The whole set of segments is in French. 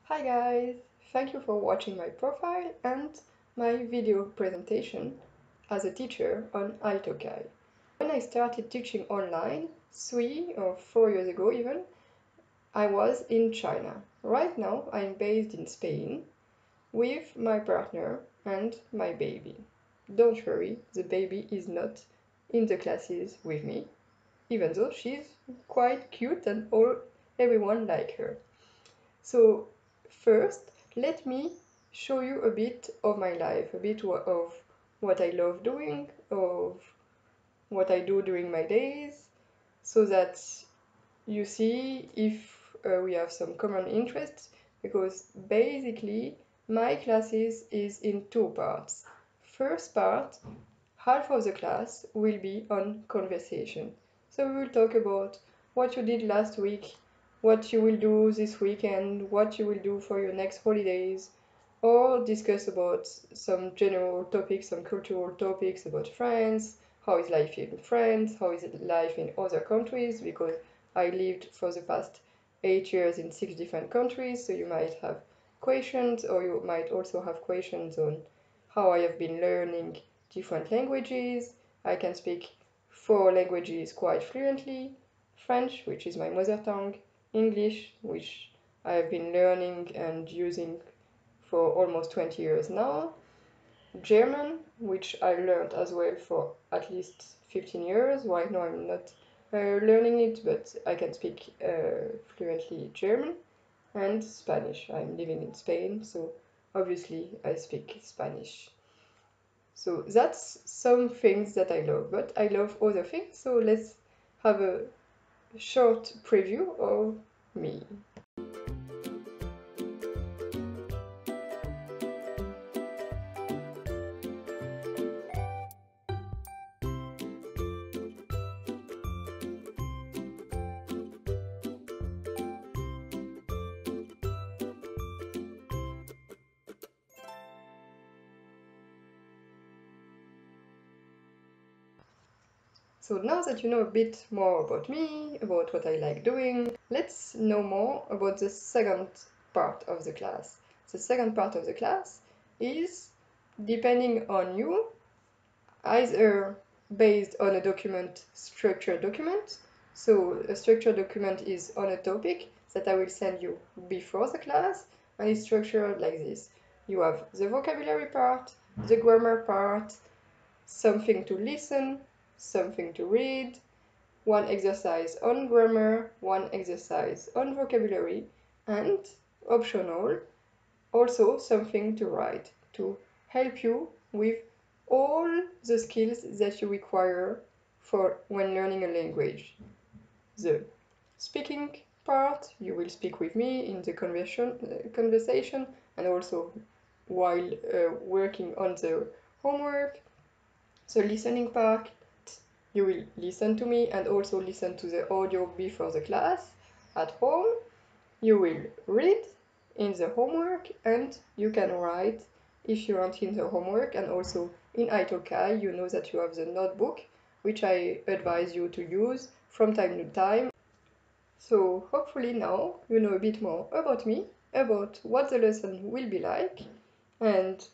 Hi guys! Thank you for watching my profile and my video presentation as a teacher on Italki. When I started teaching online 3 or 4 years ago even, I was in China. Right now I'm based in Spain with my partner and my baby. Don't worry, the baby is not in the classes with me, even though she's quite cute and everyone like her. So first, let me show you a bit of my life, a bit of what I love doing, of what I do during my days, so that you see if we have some common interests, because basically my classes is in two parts. First part, half of the class will be on conversation. So we will talk about what you did last week, what you will do this weekend, what you will do for your next holidays, or discuss about some general topics, some cultural topics about France, how is life in France, how is life in other countries, because I lived for the past 8 years in 6 different countries, so you might have questions, or you might also have questions on how I have been learning different languages. I can speak 4 languages quite fluently: French, which is my mother tongue, English, which I have been learning and using for almost 20 years now, German, which I learned as well for at least 15 years. Right now I'm not learning it, but I can speak fluently German, and Spanish. I'm living in Spain, so obviously I speak Spanish. So that's some things that I love, but I love other things, so let's have a short preview of me. So now that you know a bit more about me, about what I like doing, let's know more about the second part of the class. The second part of the class is, depending on you, either based on a document, structured document. So a structured document is on a topic that I will send you before the class, and it's structured like this. You have the vocabulary part, the grammar part, something to listen, something to read, one exercise on grammar, one exercise on vocabulary, and optional, also something to write to help you with all the skills that you require for when learning a language. The speaking part, you will speak with me in the conversation and also while working on the homework. The listening part, you will listen to me and also listen to the audio before the class. At home, you will read in the homework and you can write if you want in the homework, and also in Italki you know that you have the notebook, which I advise you to use from time to time. So hopefully now you know a bit more about me, about what the lesson will be like, and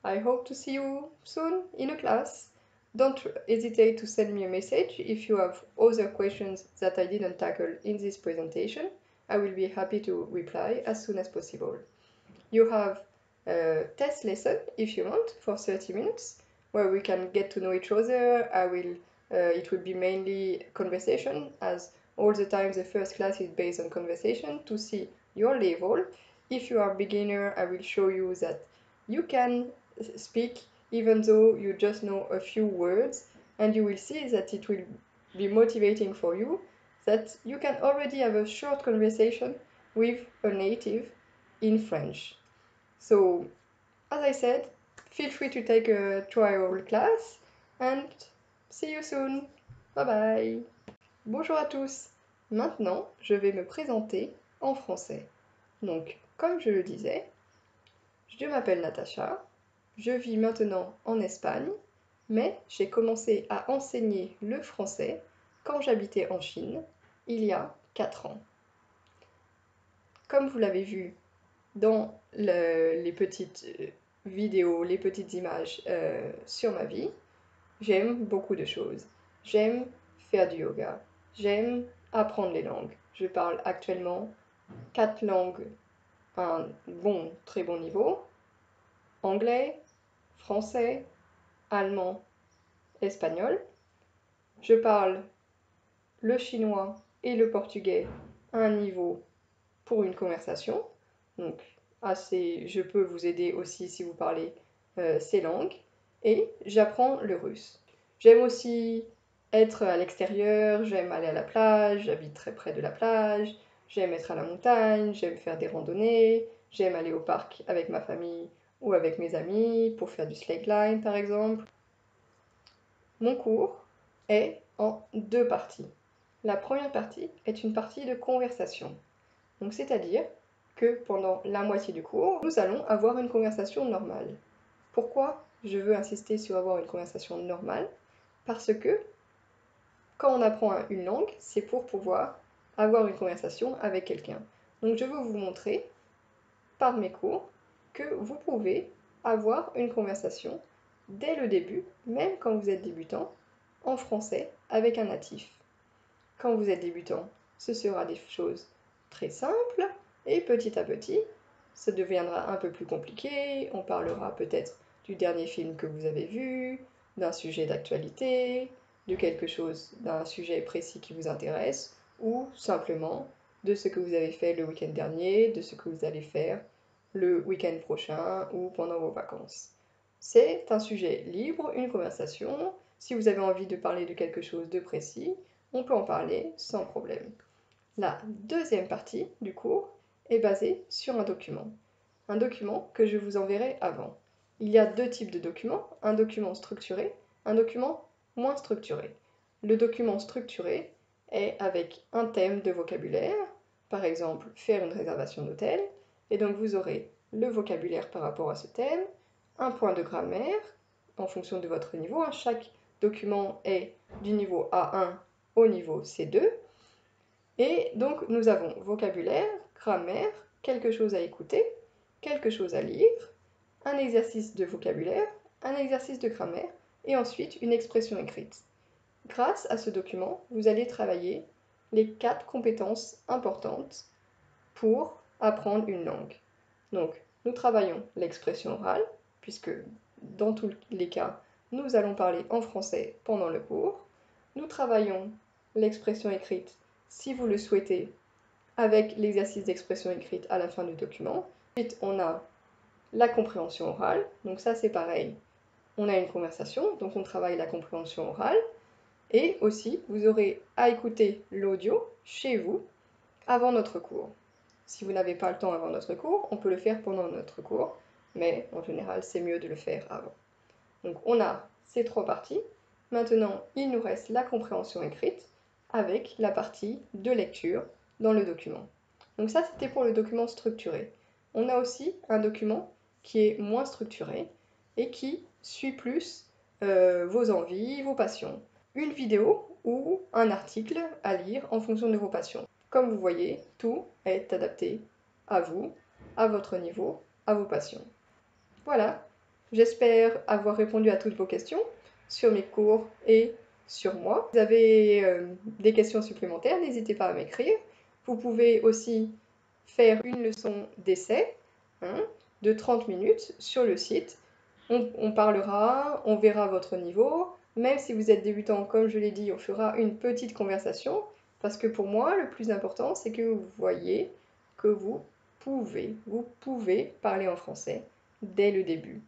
I hope to see you soon in a class. Don't hesitate to send me a message if you have other questions that I didn't tackle in this presentation. I will be happy to reply as soon as possible. You have a test lesson, if you want, for 30 minutes, where we can get to know each other. It will be mainly conversation, as all the time the first class is based on conversation to see your level. If you are beginner, I will show you that you can speak even though you just know a few words, and you will see that it will be motivating for you, that you can already have a short conversation with a native in French. So, as I said, feel free to take a trial class and see you soon. Bye bye. Bonjour à tous. Maintenant, je vais me présenter en français. Donc, comme je le disais, je m'appelle Natacha, je vis maintenant en Espagne, mais j'ai commencé à enseigner le français quand j'habitais en Chine, il y a 4 ans. Comme vous l'avez vu dans les petites vidéos, les petites images sur ma vie, j'aime beaucoup de choses. J'aime faire du yoga. J'aime apprendre les langues. Je parle actuellement 4 langues à un bon, très bon niveau. Anglais, français, allemand, espagnol. Je parle le chinois et le portugais à un niveau pour une conversation. Donc, je peux vous aider aussi si vous parlez ces langues. Et j'apprends le russe. J'aime aussi être à l'extérieur, j'aime aller à la plage, j'habite très près de la plage, j'aime être à la montagne, j'aime faire des randonnées, j'aime aller au parc avec ma famille ou avec mes amis pour faire du slackline par exemple. Mon cours est en 2 parties. La première partie est une partie de conversation. Donc c'est-à-dire que pendant la moitié du cours, nous allons avoir une conversation normale. Pourquoi je veux insister sur avoir une conversation normale? Parce que quand on apprend une langue, c'est pour pouvoir avoir une conversation avec quelqu'un. Donc je veux vous montrer par mes cours que vous pouvez avoir une conversation dès le début, même quand vous êtes débutant, en français avec un natif. Quand vous êtes débutant, ce sera des choses très simples et petit à petit, ça deviendra un peu plus compliqué. On parlera peut-être du dernier film que vous avez vu, d'un sujet d'actualité, de quelque chose, d'un sujet précis qui vous intéresse, ou simplement de ce que vous avez fait le week-end dernier, de ce que vous allez faire le week-end prochain ou pendant vos vacances. C'est un sujet libre, une conversation. Si vous avez envie de parler de quelque chose de précis, on peut en parler sans problème. La deuxième partie du cours est basée sur un document que je vous enverrai avant. Il y a 2 types de documents, un document structuré, un document moins structuré. Le document structuré est avec un thème de vocabulaire, par exemple faire une réservation d'hôtel, et donc vous aurez le vocabulaire par rapport à ce thème, un point de grammaire en fonction de votre niveau. Chaque document est du niveau A1 au niveau C2. Et donc nous avons vocabulaire, grammaire, quelque chose à écouter, quelque chose à lire, un exercice de vocabulaire, un exercice de grammaire et ensuite une expression écrite. Grâce à ce document, vous allez travailler les 4 compétences importantes pour apprendre une langue. Donc, nous travaillons l'expression orale, puisque dans tous les cas, nous allons parler en français pendant le cours. Nous travaillons l'expression écrite, si vous le souhaitez, avec l'exercice d'expression écrite à la fin du document. Ensuite, on a la compréhension orale, donc ça c'est pareil. On a une conversation, donc on travaille la compréhension orale. Et aussi, vous aurez à écouter l'audio chez vous avant notre cours. Si vous n'avez pas le temps avant notre cours, on peut le faire pendant notre cours, mais en général, c'est mieux de le faire avant. Donc on a ces 3 parties. Maintenant, il nous reste la compréhension écrite avec la partie de lecture dans le document. Donc ça, c'était pour le document structuré. On a aussi un document qui est moins structuré et qui suit plus vos envies, vos passions. Une vidéo ou un article à lire en fonction de vos passions. Comme vous voyez, tout est adapté à vous, à votre niveau, à vos passions. Voilà, j'espère avoir répondu à toutes vos questions sur mes cours et sur moi. Si vous avez des questions supplémentaires, n'hésitez pas à m'écrire. Vous pouvez aussi faire une leçon d'essai de 30 minutes sur le site. On parlera, on verra votre niveau. Même si vous êtes débutant, comme je l'ai dit, on fera une petite conversation. Parce que pour moi, le plus important, c'est que vous voyez que vous pouvez parler en français dès le début.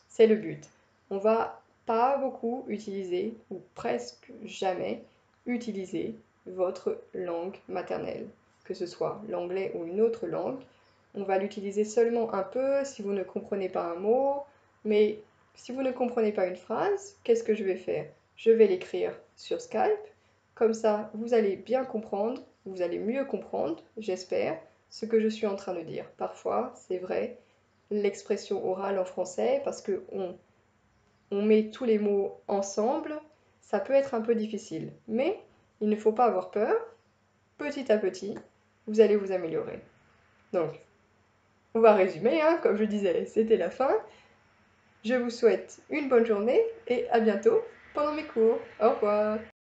C'est le but. On va pas beaucoup utiliser, ou presque jamais, utiliser votre langue maternelle, que ce soit l'anglais ou une autre langue. On va l'utiliser seulement un peu si vous ne comprenez pas un mot, mais si vous ne comprenez pas une phrase, qu'est-ce que je vais faire? Je vais l'écrire sur Skype, comme ça vous allez bien comprendre, vous allez mieux comprendre, j'espère, ce que je suis en train de dire. Parfois, c'est vrai, l'expression orale en français, parce qu'on met tous les mots ensemble, ça peut être un peu difficile. Mais il ne faut pas avoir peur, petit à petit, vous allez vous améliorer. Donc, on va résumer, hein, comme je disais, c'était la fin. Je vous souhaite une bonne journée et à bientôt pendant mes cours. Au revoir.